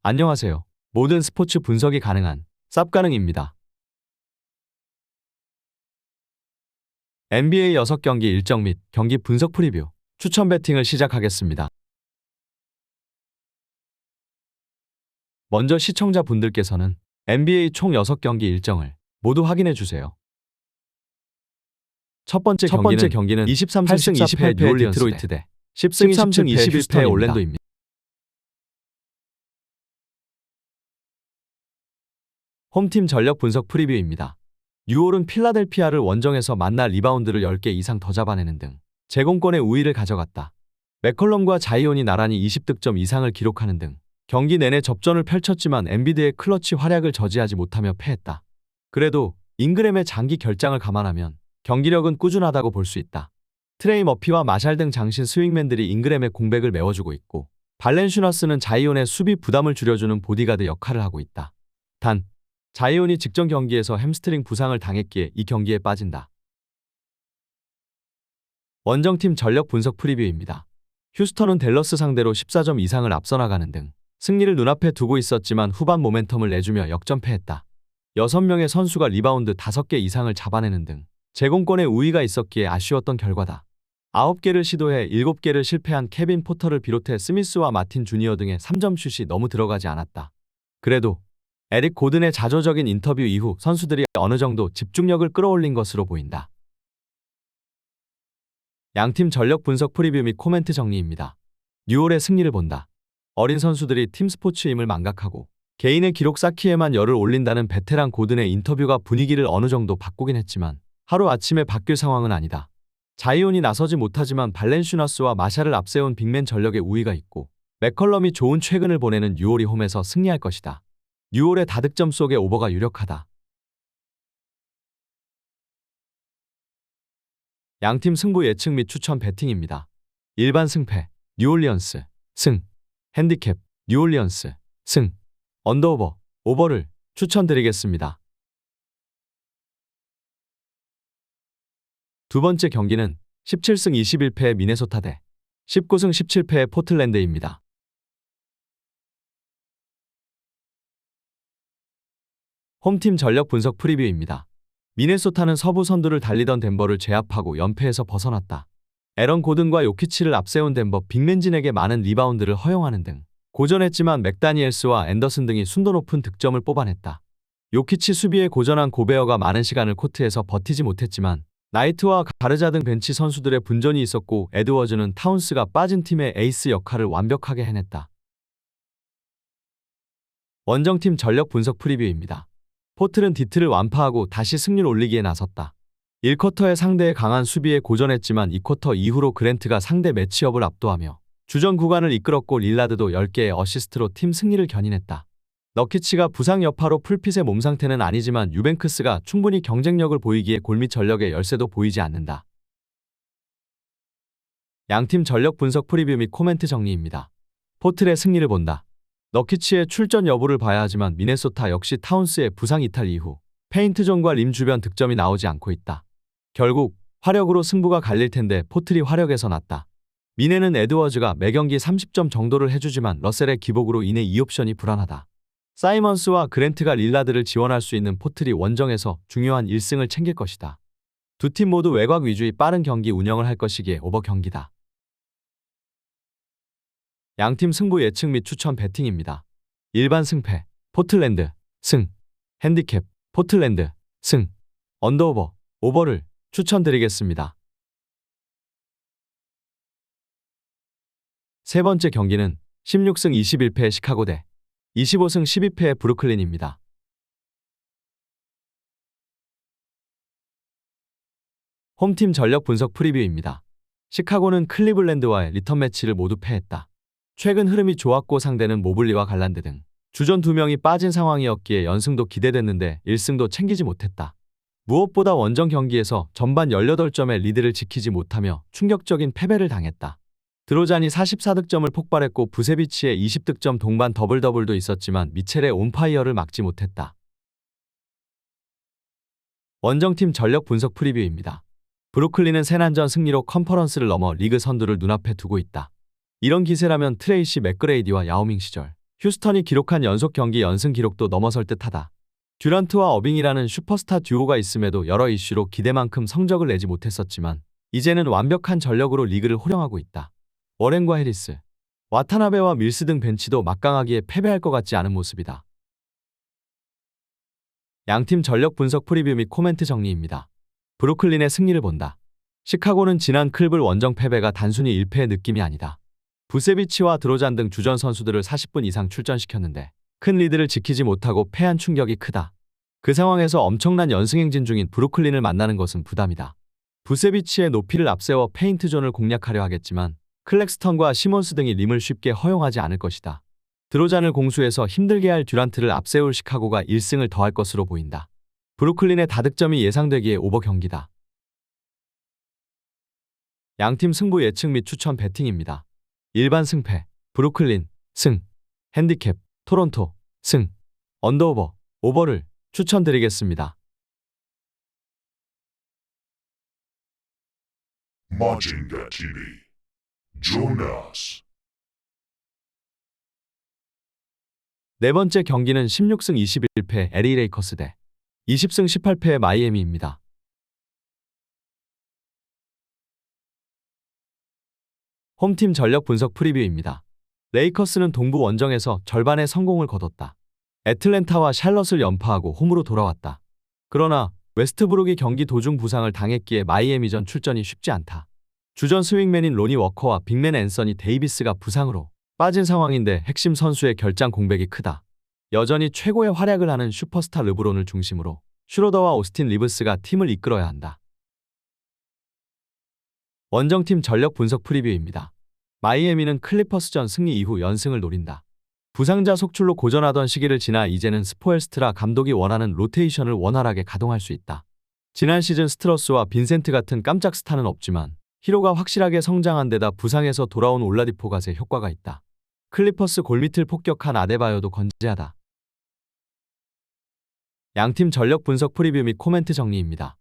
안녕하세요. 모든 스포츠 분석이 가능한 쌉가능입니다. NBA 6경기 일정 및 경기 분석 프리뷰 추천 배팅을 시작하겠습니다. 먼저 시청자분들께서는 NBA 총 6경기 일정을 모두 확인해 주세요. 첫 번째 경기는 23승 28패 뉴올리언스 디트로이트 대 10승 21패 올랜도입니다. 홈팀 전력 분석 프리뷰입니다. 뉴올은 필라델피아를 원정에서 만나 리바운드를 10개 이상 더 잡아내는 등 제공권의 우위를 가져갔다. 맥컬럼과 자이온이 나란히 20득점 이상을 기록하는 등 경기 내내 접전을 펼쳤지만 엠비드의 클러치 활약을 저지하지 못하며 패했다. 그래도 잉그램의 장기 결장을 감안하면 경기력은 꾸준하다고 볼 수 있다. 트레이 머피와 마샬 등 장신 스윙맨들이 잉그램의 공백을 메워주고 있고 발렌슈나스는 자이온의 수비 부담을 줄여주는 보디가드 역할을 하고 있다. 단, 자이온이 직전 경기에서 햄스트링 부상을 당했기에 이 경기에 빠진다. 원정팀 전력 분석 프리뷰입니다. 휴스턴은 댈러스 상대로 14점 이상을 앞서 나가는 등 승리를 눈앞에 두고 있었지만 후반 모멘텀을 내주며 역전패했다. 6명의 선수가 리바운드 5개 이상을 잡아내는 등 제공권의 우위가 있었기에 아쉬웠던 결과다. 9개를 시도해 7개를 실패한 케빈 포터를 비롯해 스미스와 마틴 주니어 등의 3점 슛이 너무 들어가지 않았다. 그래도 에릭 고든의 자조적인 인터뷰 이후 선수들이 어느 정도 집중력을 끌어올린 것으로 보인다. 양팀 전력 분석 프리뷰 및 코멘트 정리입니다. 뉴올의 승리를 본다. 어린 선수들이 팀 스포츠임을 망각하고 개인의 기록 쌓기에만 열을 올린다는 베테랑 고든의 인터뷰가 분위기를 어느 정도 바꾸긴 했지만 하루아침에 바뀔 상황은 아니다. 자이온이 나서지 못하지만 발렌슈나스와 마샬을 앞세운 빅맨 전력의 우위가 있고 맥컬럼이 좋은 최근을 보내는 뉴올이 홈에서 승리할 것이다. 뉴올의 다득점 속의 오버가 유력하다. 양팀 승부 예측 및 추천 배팅입니다. 일반 승패, 뉴올리언스, 승, 핸디캡, 뉴올리언스, 승, 언더오버, 오버를 추천드리겠습니다. 두 번째 경기는 17승 21패의 미네소타 대 19승 17패의 포틀랜드입니다. 홈팀 전력 분석 프리뷰입니다. 미네소타는 서부 선두를 달리던 덴버를 제압하고 연패에서 벗어났다. 에런 고든과 요키치를 앞세운 덴버 빅맨진에게 많은 리바운드를 허용하는 등 고전했지만 맥다니엘스와 앤더슨 등이 순도 높은 득점을 뽑아냈다. 요키치 수비에 고전한 고베어가 많은 시간을 코트에서 버티지 못했지만 나이트와 가르자 등 벤치 선수들의 분전이 있었고 에드워즈는 타운스가 빠진 팀의 에이스 역할을 완벽하게 해냈다. 원정팀 전력 분석 프리뷰입니다. 포틀은 디트를 완파하고 다시 승률 올리기에 나섰다. 1쿼터에 상대의 강한 수비에 고전했지만 2쿼터 이후로 그랜트가 상대 매치업을 압도하며 주전 구간을 이끌었고 릴라드도 10개의 어시스트로 팀 승리를 견인했다. 너키치가 부상 여파로 풀핏의 몸 상태는 아니지만 유뱅크스가 충분히 경쟁력을 보이기에 골밑 전력의 열세도 보이지 않는다. 양팀 전력 분석 프리뷰 및 코멘트 정리입니다. 포틀의 승리를 본다. 너키치의 출전 여부를 봐야 하지만 미네소타 역시 타운스의 부상 이탈 이후 페인트존과 림 주변 득점이 나오지 않고 있다. 결국 화력으로 승부가 갈릴 텐데 포틀이 화력에서 났다. 미네는 에드워즈가 매경기 30점 정도를 해주지만 러셀의 기복으로 인해 이 옵션이 불안하다. 사이먼스와 그랜트가 릴라드를 지원할 수 있는 포틀이 원정에서 중요한 1승을 챙길 것이다. 두 팀 모두 외곽 위주의 빠른 경기 운영을 할 것이기에 오버 경기다. 양팀 승부 예측 및 추천 배팅입니다. 일반 승패, 포틀랜드, 승, 핸디캡, 포틀랜드, 승, 언더오버, 오버를 추천드리겠습니다. 세 번째 경기는 16승 21패의 시카고 대 25승 12패의 브루클린입니다. 홈팀 전력 분석 프리뷰입니다. 시카고는 클리블랜드와의 리턴 매치를 모두 패했다. 최근 흐름이 좋았고 상대는 모블리와 갈란드 등 주전 2명이 빠진 상황이었기에 연승도 기대됐는데 1승도 챙기지 못했다. 무엇보다 원정 경기에서 전반 18점의 리드를 지키지 못하며 충격적인 패배를 당했다. 드로잔이 44득점을 폭발했고 부세비치의 20득점 동반 더블더블도 있었지만 미첼의 온파이어를 막지 못했다. 원정팀 전력 분석 프리뷰입니다. 브루클린은 세난전 승리로 컨퍼런스를 넘어 리그 선두를 눈앞에 두고 있다. 이런 기세라면 트레이시 맥그레이디와 야오밍 시절 휴스턴이 기록한 연속 경기 연승 기록도 넘어설 듯하다. 듀란트와 어빙이라는 슈퍼스타 듀오가 있음에도 여러 이슈로 기대만큼 성적을 내지 못했었지만 이제는 완벽한 전력으로 리그를 호령하고 있다. 워렌과 해리스, 와타나베와 밀스 등 벤치도 막강하기에 패배할 것 같지 않은 모습이다. 양팀 전력 분석 프리뷰 및 코멘트 정리입니다. 브루클린의 승리를 본다. 시카고는 지난 클블 원정 패배가 단순히 1패의 느낌이 아니다. 부세비치와 드로잔 등 주전 선수들을 40분 이상 출전시켰는데 큰 리드를 지키지 못하고 패한 충격이 크다. 그 상황에서 엄청난 연승행진 중인 브루클린을 만나는 것은 부담이다. 부세비치의 높이를 앞세워 페인트존을 공략하려 하겠지만 클렉스턴과 시몬스 등이 림을 쉽게 허용하지 않을 것이다. 드로잔을 공수해서 힘들게 할 듀란트를 앞세울 시카고가 1승을 더할 것으로 보인다. 브루클린의 다득점이 예상되기에 오버 경기다. 양팀 승부 예측 및 추천 배팅입니다. 일반 승패, 브루클린, 승, 핸디캡, 토론토, 승, 언더오버, 오버를 추천드리겠습니다. Majinga TV. Join us. 네 번째 경기는 16승 21패 LA 레이커스 대 20승 18패의 마이애미입니다. 홈팀 전력 분석 프리뷰입니다. 레이커스는 동부 원정에서 절반의 성공을 거뒀다. 애틀랜타와 샬럿을 연파하고 홈으로 돌아왔다. 그러나 웨스트브룩이 경기 도중 부상을 당했기에 마이애미전 출전이 쉽지 않다. 주전 스윙맨인 로니 워커와 빅맨 앤서니 데이비스가 부상으로 빠진 상황인데 핵심 선수의 결장 공백이 크다. 여전히 최고의 활약을 하는 슈퍼스타 르브론을 중심으로 슈로더와 오스틴 리브스가 팀을 이끌어야 한다. 원정팀 전력 분석 프리뷰입니다. 마이애미는 클리퍼스전 승리 이후 연승을 노린다. 부상자 속출로 고전하던 시기를 지나 이제는 스포엘스트라 감독이 원하는 로테이션을 원활하게 가동할 수 있다. 지난 시즌 스트러스와 빈센트 같은 깜짝 스타는 없지만 히로가 확실하게 성장한 데다 부상에서 돌아온 올라디포 갓의 효과가 있다. 클리퍼스 골밑을 폭격한 아데바요도 건재하다. 양팀 전력 분석 프리뷰 및 코멘트 정리입니다.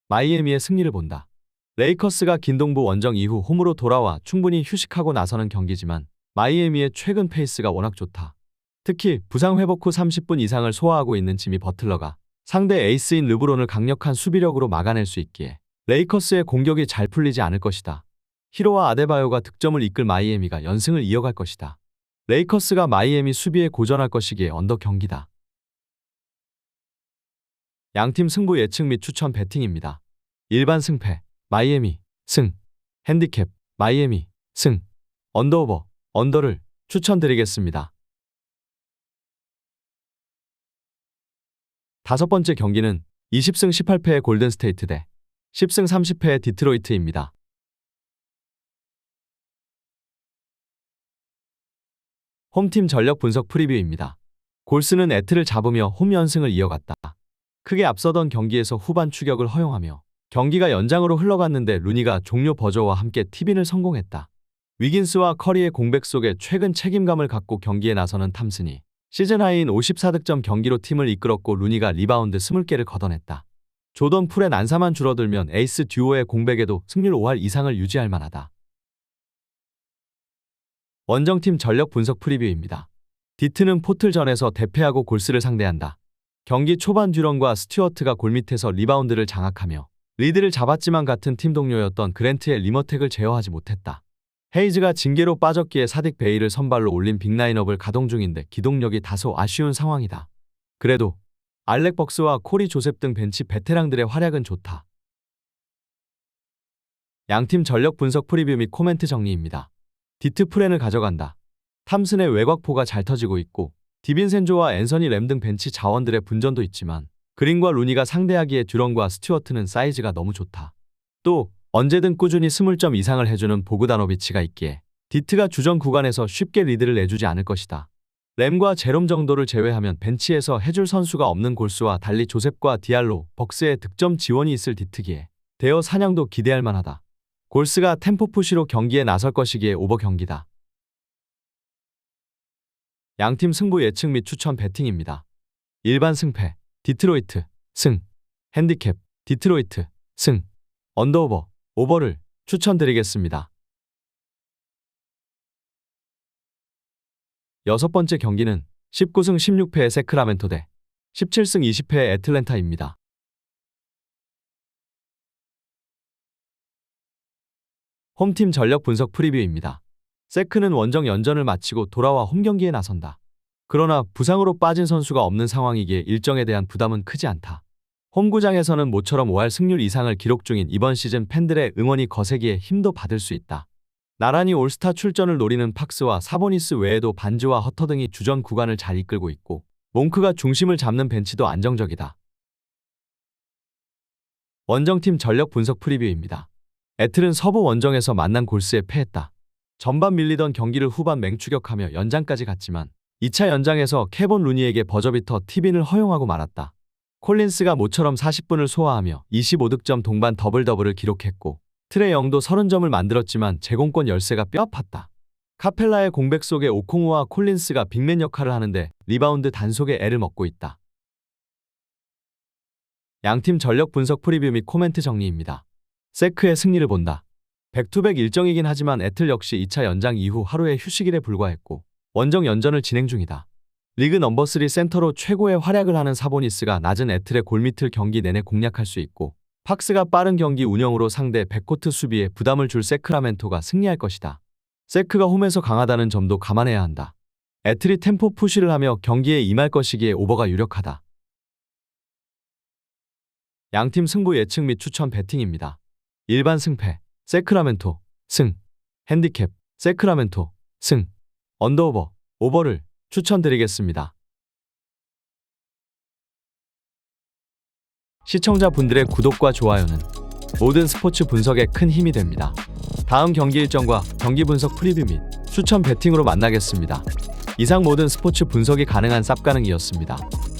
마이애미의 승리를 본다. 레이커스가 긴 동부 원정 이후 홈으로 돌아와 충분히 휴식하고 나서는 경기지만 마이애미의 최근 페이스가 워낙 좋다. 특히 부상 회복 후 30분 이상을 소화하고 있는 지미 버틀러가 상대 에이스인 르브론을 강력한 수비력으로 막아낼 수 있기에 레이커스의 공격이 잘 풀리지 않을 것이다. 히로와 아데바요가 득점을 이끌 마이애미가 연승을 이어갈 것이다. 레이커스가 마이애미 수비에 고전할 것이기에 언더 경기다. 양팀 승부 예측 및 추천 배팅입니다. 일반 승패, 마이애미, 승, 핸디캡, 마이애미, 승, 언더오버, 언더를 추천드리겠습니다. 다섯 번째 경기는 20승 18패의 골든스테이트 대 10승 30패의 디트로이트입니다. 홈팀 전력 분석 프리뷰입니다. 골스는 애틀을 잡으며 홈 연승을 이어갔다. 크게 앞서던 경기에서 후반 추격을 허용하며 경기가 연장으로 흘러갔는데 루니가 종료 버저와 함께 티빈을 성공했다. 위긴스와 커리의 공백 속에 최근 책임감을 갖고 경기에 나서는 탐슨이 시즌 하이인 54득점 경기로 팀을 이끌었고 루니가 리바운드 20개를 걷어냈다. 조던 풀의 난사만 줄어들면 에이스 듀오의 공백에도 승률 5할 이상을 유지할 만하다. 원정팀 전력 분석 프리뷰입니다. 디트는 포틀전에서 대패하고 골스를 상대한다. 경기 초반 듀런과 스튜어트가 골밑에서 리바운드를 장악하며 리드를 잡았지만 같은 팀 동료였던 그랜트의 리머텍을 제어하지 못했다. 헤이즈가 징계로 빠졌기에 사딕 베이를 선발로 올린 빅라인업을 가동 중인데 기동력이 다소 아쉬운 상황이다. 그래도 알렉 벅스와 코리 조셉 등 벤치 베테랑들의 활약은 좋다. 양팀 전력 분석 프리뷰 및 코멘트 정리입니다. 디트 프렌을 가져간다. 탐슨의 외곽포가 잘 터지고 있고 디빈센조와 앤서니 램 등 벤치 자원들의 분전도 있지만 그린과 루니가 상대하기에 듀런과 스튜어트는 사이즈가 너무 좋다. 또 언제든 꾸준히 20점 이상을 해주는 보그다노비치가 있기에 디트가 주전 구간에서 쉽게 리드를 내주지 않을 것이다. 램과 제롬 정도를 제외하면 벤치에서 해줄 선수가 없는 골스와 달리 조셉과 디알로, 벅스의 득점 지원이 있을 디트기에 대어 사냥도 기대할 만하다. 골스가 템포 푸시로 경기에 나설 것이기에 오버 경기다. 양팀 승부 예측 및 추천 배팅입니다. 일반 승패, 디트로이트, 승, 핸디캡, 디트로이트, 승, 언더오버, 오버를 추천드리겠습니다. 여섯 번째 경기는 19승 16패의 세크라멘토 대 17승 20패의 애틀랜타입니다. 홈팀 전력 분석 프리뷰입니다. 세크는 원정 연전을 마치고 돌아와 홈경기에 나선다. 그러나 부상으로 빠진 선수가 없는 상황이기에 일정에 대한 부담은 크지 않다. 홈구장에서는 모처럼 5할 승률 이상을 기록 중인 이번 시즌 팬들의 응원이 거세기에 힘도 받을 수 있다. 나란히 올스타 출전을 노리는 팍스와 사보니스 외에도 반즈와 허터 등이 주전 구간을 잘 이끌고 있고 몽크가 중심을 잡는 벤치도 안정적이다. 원정팀 전력 분석 프리뷰입니다. 애틀은 서부 원정에서 만난 골스에 패했다. 전반 밀리던 경기를 후반 맹추격하며 연장까지 갔지만 2차 연장에서 캐본 루니에게 버저비터 티빈을 허용하고 말았다. 콜린스가 모처럼 40분을 소화하며 25득점 동반 더블을 기록했고 트레 영도 30점을 만들었지만 제공권 열세가 뼈아팠다. 카펠라의 공백 속에 오콩우와 콜린스가 빅맨 역할을 하는데 리바운드 단속에 애를 먹고 있다. 양팀 전력 분석 프리뷰 및 코멘트 정리입니다. 세크의 승리를 본다. 백투백 일정이긴 하지만 애틀 역시 2차 연장 이후 하루의 휴식일에 불과했고 원정 연전을 진행 중이다. 리그 넘버 3 센터로 최고의 활약을 하는 사보니스가 낮은 애틀의 골밑을 경기 내내 공략할 수 있고 팍스가 빠른 경기 운영으로 상대 백코트 수비에 부담을 줄 세크라멘토가 승리할 것이다. 세크가 홈에서 강하다는 점도 감안해야 한다. 애틀이 템포 푸시를 하며 경기에 임할 것이기에 오버가 유력하다. 양팀 승부 예측 및 추천 배팅입니다. 일반 승패 세크라멘토 승, 핸디캡 세크라멘토 승, 언더오버 오버를 추천드리겠습니다. 시청자분들의 구독과 좋아요는 모든 스포츠 분석에 큰 힘이 됩니다. 다음 경기 일정과 경기 분석 프리뷰 및 추천 배팅으로 만나겠습니다. 이상 모든 스포츠 분석이 가능한 쌉가능이었습니다.